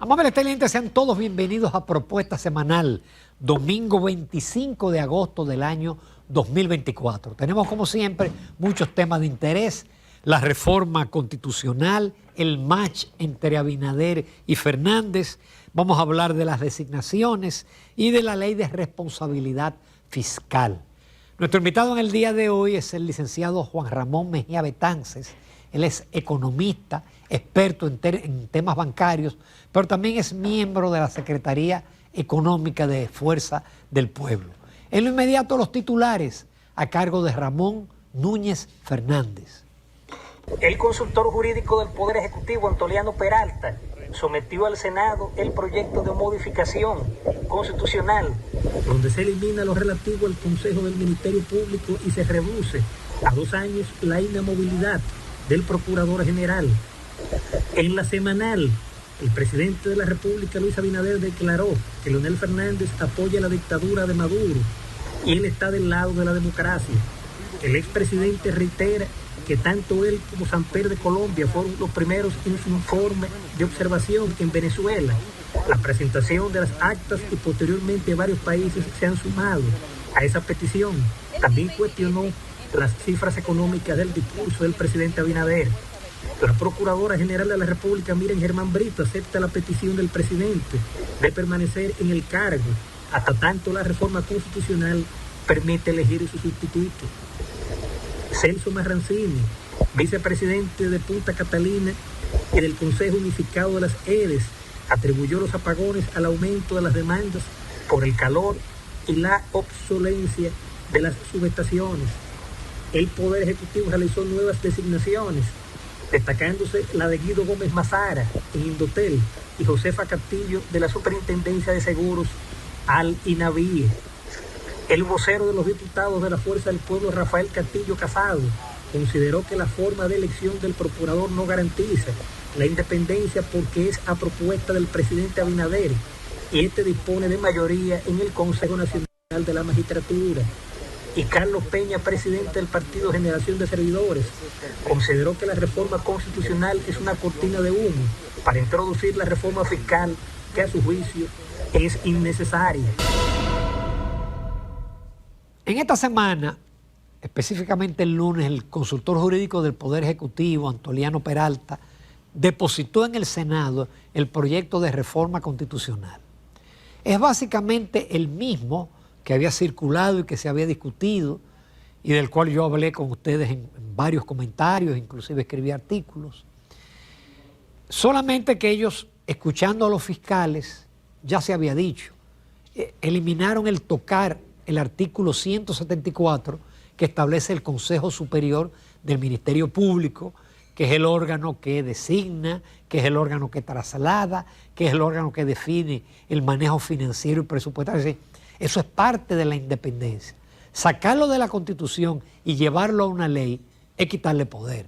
Amables televidentes, sean todos bienvenidos a Propuesta Semanal, domingo 25 de agosto del año 2024. Tenemos, como siempre, muchos temas de interés: la reforma constitucional, el match entre Abinader y Fernández. Vamos a hablar de las designaciones y de la ley de responsabilidad fiscal. Nuestro invitado en el día de hoy es el licenciado Juan Ramón Mejía Betances. Él es economista, experto en temas bancarios, pero también es miembro de la Secretaría Económica de Fuerza del Pueblo. En lo inmediato, los titulares a cargo de Ramón Núñez Fernández. El consultor jurídico del Poder Ejecutivo, Antoliano Peralta, sometió al Senado el proyecto de modificación constitucional, donde se elimina lo relativo al Consejo del Ministerio Público y se reduce a 2 años la inamovilidad del Procurador General. En la semanal, el presidente de la República, Luis Abinader, declaró que Leonel Fernández apoya la dictadura de Maduro y él está del lado de la democracia. El expresidente reitera que tanto él como Samper de Colombia fueron los primeros en su informe de observación en Venezuela. La presentación de las actas y posteriormente varios países se han sumado a esa petición. También cuestionó las cifras económicas del discurso del presidente Abinader. La Procuradora General de la República, Miriam Germán Brito, acepta la petición del presidente de permanecer en el cargo hasta tanto la reforma constitucional permite elegir su sustituto. Celso Marrancini, vicepresidente de Punta Catalina y del Consejo Unificado de las EDES, atribuyó los apagones al aumento de las demandas por el calor y la obsolencia de las subestaciones. El Poder Ejecutivo realizó nuevas designaciones, destacándose la de Guido Gómez Mazara en Indotel y Josefa Castillo de la Superintendencia de Seguros al INAVIE. El vocero de los diputados de la Fuerza del Pueblo, Rafael Castillo Casado, consideró que la forma de elección del procurador no garantiza la independencia porque es a propuesta del presidente Abinader y este dispone de mayoría en el Consejo Nacional de la Magistratura. Y Carlos Peña, presidente del Partido Generación de Servidores, consideró que la reforma constitucional es una cortina de humo para introducir la reforma fiscal que a su juicio es innecesaria. En esta semana, específicamente el lunes, el consultor jurídico del Poder Ejecutivo, Antoliano Peralta, depositó en el Senado el proyecto de reforma constitucional. Es básicamente el mismo que había circulado y que se había discutido y del cual yo hablé con ustedes en varios comentarios, inclusive escribí artículos. Solamente que ellos, escuchando a los fiscales, ya se había dicho, eliminaron el tocar el artículo 174 que establece el Consejo Superior del Ministerio Público, que es el órgano que designa, que es el órgano que traslada, que es el órgano que define el manejo financiero y presupuestario. Es decir, eso es parte de la independencia. Sacarlo de la Constitución y llevarlo a una ley es quitarle poder.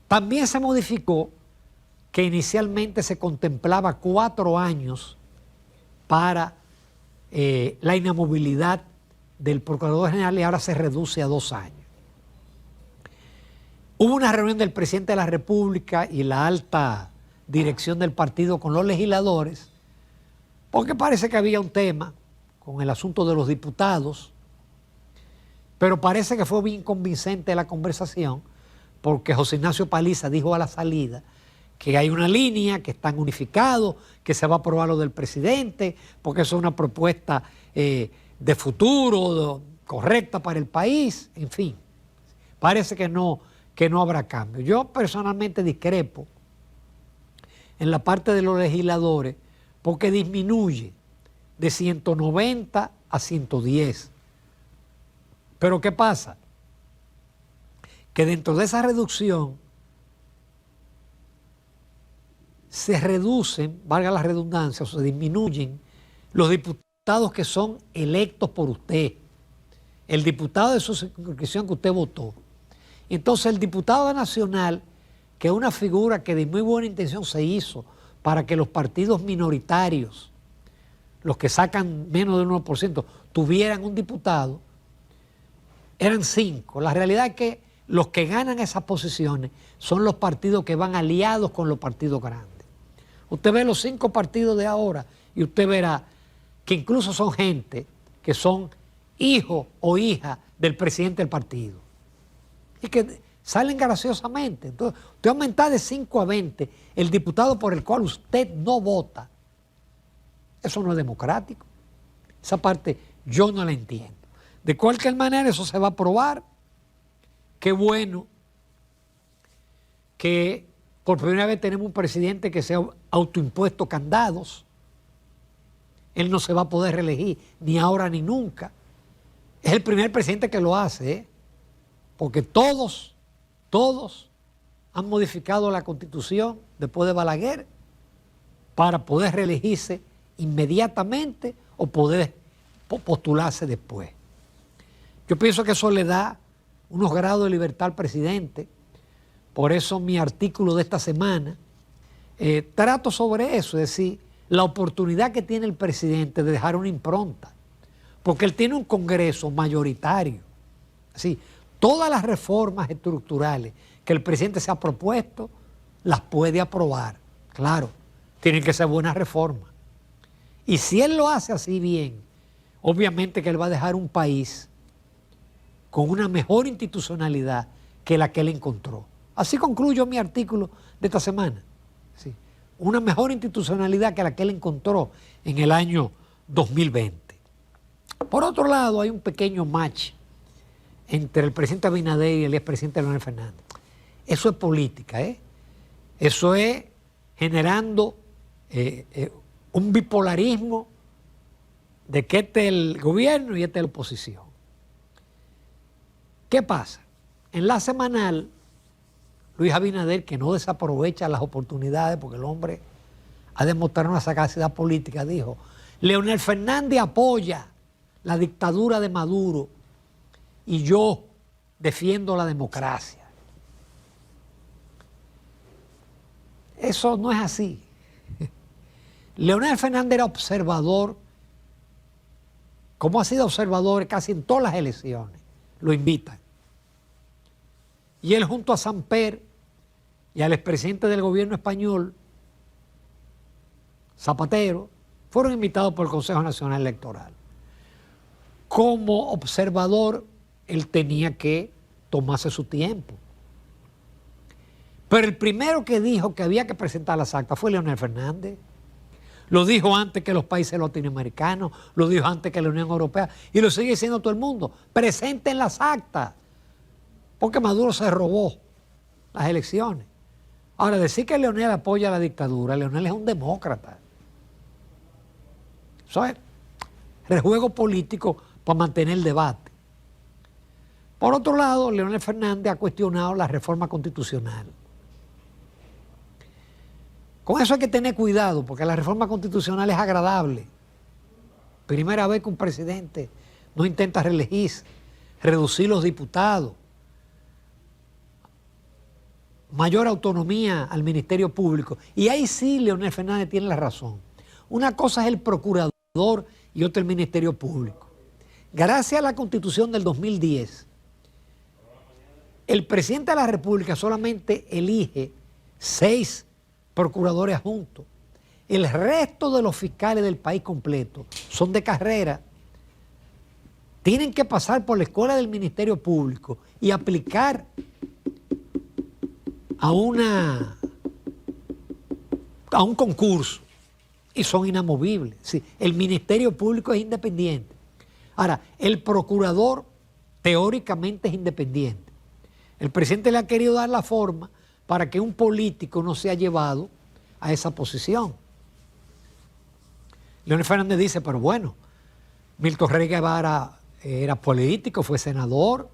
También se modificó que inicialmente se contemplaba 4 años para la inamovilidad del Procurador General y ahora se reduce a 2 años. Hubo una reunión del presidente de la República y la alta dirección del partido con los legisladores, porque parece que había un tema con el asunto de los diputados, pero parece que fue bien convincente la conversación, porque José Ignacio Paliza dijo a la salida que hay una línea, que están unificados, que se va a aprobar lo del presidente, porque eso es una propuesta de futuro, correcta para el país, en fin. Parece que no habrá cambio. Yo personalmente discrepo en la parte de los legisladores porque disminuye de 190 a 110. Pero ¿qué pasa? Que dentro de esa reducción se reducen, valga la redundancia, o se disminuyen los diputados que son electos por usted, el diputado de su circunscripción que usted votó. Entonces el diputado nacional, que es una figura que de muy buena intención se hizo para que los partidos minoritarios, los que sacan menos del 1%, tuvieran un diputado, eran 5. La realidad es que los que ganan esas posiciones son los partidos que van aliados con los partidos grandes. Usted ve los 5 partidos de ahora y usted verá que incluso son gente que son hijo o hija del presidente del partido. Y que salen graciosamente. Entonces, usted aumenta de 5 a 20 el diputado por el cual usted no vota. Eso no es democrático. Esa parte yo no la entiendo. De cualquier manera, eso se va a aprobar. Qué bueno que por primera vez tenemos un presidente que se ha autoimpuesto candados. Él no se va a poder reelegir, ni ahora ni nunca. Es el primer presidente que lo hace, ¿eh? Porque todos han modificado la Constitución después de Balaguer para poder reelegirse inmediatamente o poder postularse después. Yo pienso que eso le da unos grados de libertad al presidente. Por eso mi artículo de esta semana trato sobre eso, es decir, la oportunidad que tiene el presidente de dejar una impronta, porque él tiene un Congreso mayoritario. Así, todas las reformas estructurales que el presidente se ha propuesto, las puede aprobar. Claro, tienen que ser buenas reformas. Y si él lo hace así bien, obviamente que él va a dejar un país con una mejor institucionalidad que la que él encontró. Así concluyo mi artículo de esta semana. Sí, una mejor institucionalidad que la que él encontró en el año 2020. Por otro lado, hay un pequeño match entre el presidente Abinader y el expresidente Leonel Fernández. Eso es política, ¿eh? Eso es generando un bipolarismo de que este es el gobierno y este es la oposición. ¿Qué pasa? En la semanal, Luis Abinader, que no desaprovecha las oportunidades porque el hombre ha demostrado una sagacidad política, dijo: Leonel Fernández apoya la dictadura de Maduro y yo defiendo la democracia. Eso no es así. Leonel Fernández era observador, como ha sido observador casi en todas las elecciones, lo invitan. Y él junto a Samper y al expresidente del gobierno español, Zapatero, fueron invitados por el Consejo Nacional Electoral. Como observador, él tenía que tomarse su tiempo. Pero el primero que dijo que había que presentar las actas fue Leonel Fernández. Lo dijo antes que los países latinoamericanos, lo dijo antes que la Unión Europea, y lo sigue diciendo todo el mundo: presenten las actas, porque Maduro se robó las elecciones. Ahora, decir que Leonel apoya la dictadura, Leonel es un demócrata. Eso es rejuego político para mantener el debate. Por otro lado, Leonel Fernández ha cuestionado la reforma constitucional. Con eso hay que tener cuidado, porque la reforma constitucional es agradable. Primera vez que un presidente no intenta reelegirse, reducir los diputados, mayor autonomía al Ministerio Público. Y ahí sí Leonel Fernández tiene la razón. Una cosa es el procurador y otra el Ministerio Público. Gracias a la Constitución del 2010, el presidente de la República solamente elige 6 procuradores adjuntos. El resto de los fiscales del país completo son de carrera. Tienen que pasar por la escuela del Ministerio Público y aplicar a un concurso, y son inamovibles. Sí, el Ministerio Público es independiente. Ahora, el procurador teóricamente es independiente. El presidente le ha querido dar la forma para que un político no sea llevado a esa posición. Leonel Fernández dice: pero bueno, Milton Rey Guevara era político, fue senador,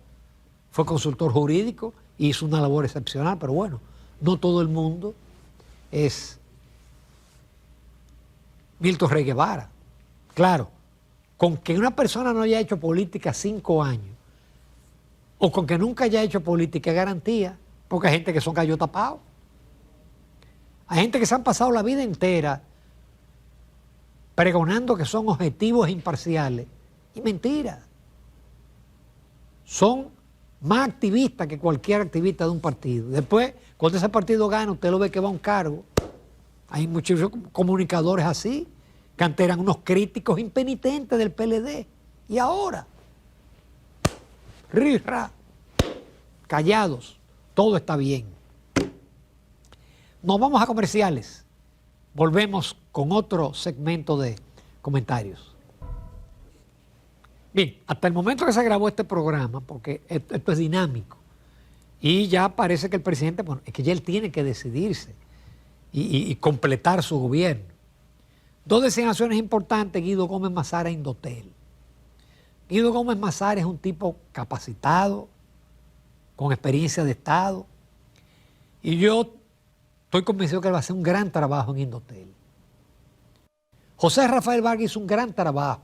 fue consultor jurídico, hizo una labor excepcional, pero bueno, no todo el mundo es Milton Rey Guevara. Claro, con que una persona no haya hecho política 5 años o con que nunca haya hecho política es garantía, porque hay gente que son gallo tapados. Hay gente que se han pasado la vida entera pregonando que son objetivos e imparciales. Y mentira. Son más activistas que cualquier activista de un partido. Después, cuando ese partido gana, usted lo ve que va a un cargo Hay muchos comunicadores así, que antes eran unos críticos impenitentes del PLD. Y ahora, rirra, callados, todo está bien. Nos vamos a comerciales. Volvemos con otro segmento de comentarios. Bien, hasta el momento que se grabó este programa, porque esto es dinámico, y ya parece que el presidente, bueno, es que ya él tiene que decidirse y completar su gobierno. Dos designaciones importantes: Guido Gómez Mazara, Indotel. Guido Gómez Mazara es un tipo capacitado, con experiencia de Estado, y yo estoy convencido que él va a hacer un gran trabajo en Indotel. José Rafael Vargas hizo un gran trabajo,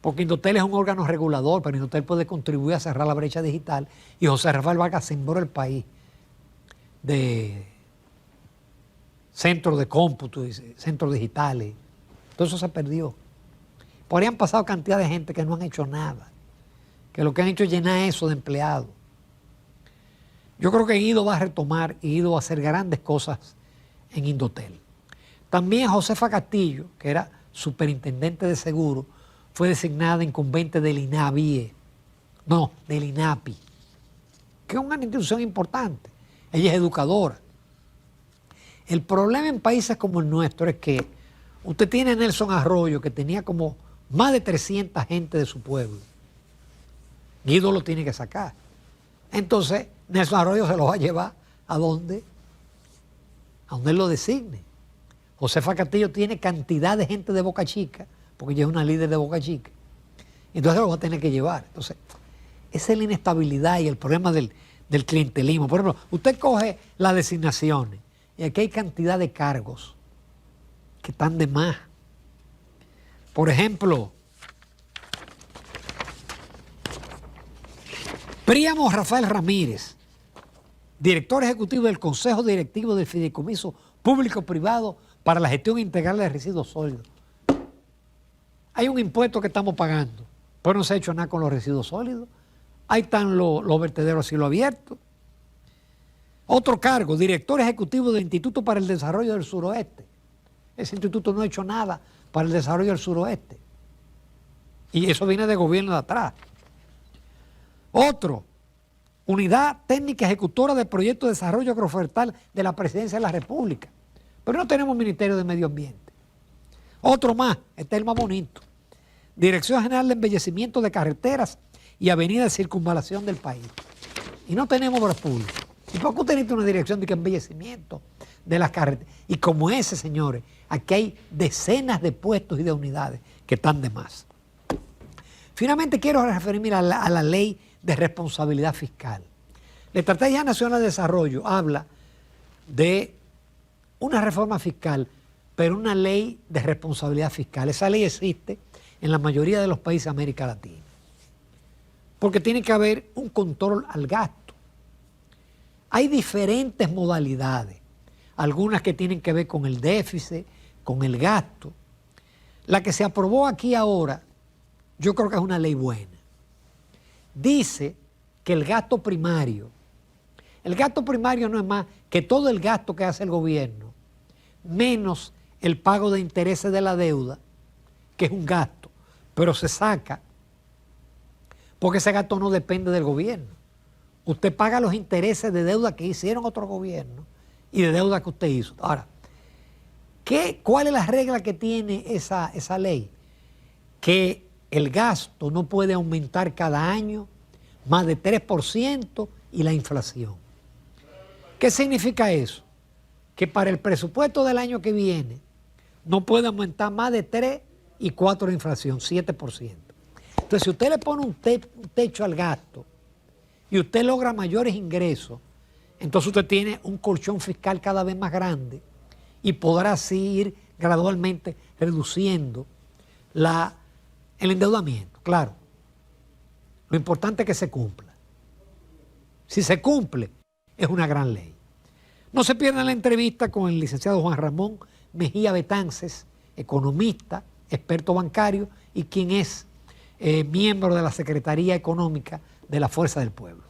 porque Indotel es un órgano regulador, pero Indotel puede contribuir a cerrar la brecha digital, y José Rafael Vargas sembró el país de centros de cómputo, centros digitales. Todo eso se perdió. Por ahí han pasado cantidad de gente que no han hecho nada, que lo que han hecho es llenar eso de empleados. Yo creo que Guido va a retomar y Guido va a hacer grandes cosas en Indotel. También Josefa Castillo, que era superintendente de seguro, fue designada incumbente del INAVIE, no, del INAPI, que es una institución importante. Ella es educadora. El problema en países como el nuestro es que usted tiene a Nelson Arroyo, que tenía como más de 300 gente de su pueblo. Guido lo tiene que sacar. Entonces, Nelson Arroyo se lo va a llevar ¿a dónde? A donde él lo designe. Josefa Castillo tiene cantidad de gente de Boca Chica, porque ella es una líder de Boca Chica. Entonces lo va a tener que llevar. Entonces, esa es la inestabilidad y el problema del clientelismo. Por ejemplo, usted coge las designaciones y aquí hay cantidad de cargos que están de más. Por ejemplo, Príamo Rafael Ramírez, director ejecutivo del Consejo Directivo del Fideicomiso Público-Privado para la Gestión Integral de Residuos Sólidos. Hay un impuesto que estamos pagando, pero no se ha hecho nada con los residuos sólidos. Ahí están los vertederos a cielo abierto. Otro cargo, director ejecutivo del Instituto para el Desarrollo del Suroeste. Ese instituto no ha hecho nada para el desarrollo del suroeste. Y eso viene de gobierno de atrás. Otro, Unidad Técnica Ejecutora de Proyectos de Desarrollo Agroforestal de la Presidencia de la República. Pero no tenemos Ministerio de Medio Ambiente. Otro más, este es el más bonito. Dirección General de Embellecimiento de Carreteras y Avenidas de Circunvalación del país. Y no tenemos obras públicas. ¿Y por qué usted necesita una dirección de embellecimiento de las carreteras? Y como ese, señores, aquí hay decenas de puestos y de unidades que están de más. Finalmente quiero referirme a la ley de responsabilidad fiscal. La Estrategia Nacional de Desarrollo habla de una reforma fiscal, pero una ley de responsabilidad fiscal. Esa ley existe en la mayoría de los países de América Latina, porque tiene que haber un control al gasto. Hay diferentes modalidades, algunas que tienen que ver con el déficit, con el gasto. La que se aprobó aquí ahora, yo creo que es una ley buena. Dice que el gasto primario no es más que todo el gasto que hace el gobierno, menos el pago de intereses de la deuda, que es un gasto, pero se saca porque ese gasto no depende del gobierno. Usted paga los intereses de deuda que hicieron otros gobiernos y de deuda que usted hizo. Ahora, ¿cuál es la regla que tiene esa ley? Que el gasto no puede aumentar cada año más de 3% y la inflación. ¿Qué significa eso? Que para el presupuesto del año que viene no puede aumentar más de 3 y 4 de inflación, 7%. Entonces, si usted le pone un techo al gasto y usted logra mayores ingresos, entonces usted tiene un colchón fiscal cada vez más grande y podrá así ir gradualmente reduciendo el endeudamiento. Claro, lo importante es que se cumpla. Si se cumple, es una gran ley. No se pierdan la entrevista con el licenciado Juan Ramón Mejía Betances, economista, experto bancario y quien es miembro de la Secretaría Económica de la Fuerza del Pueblo.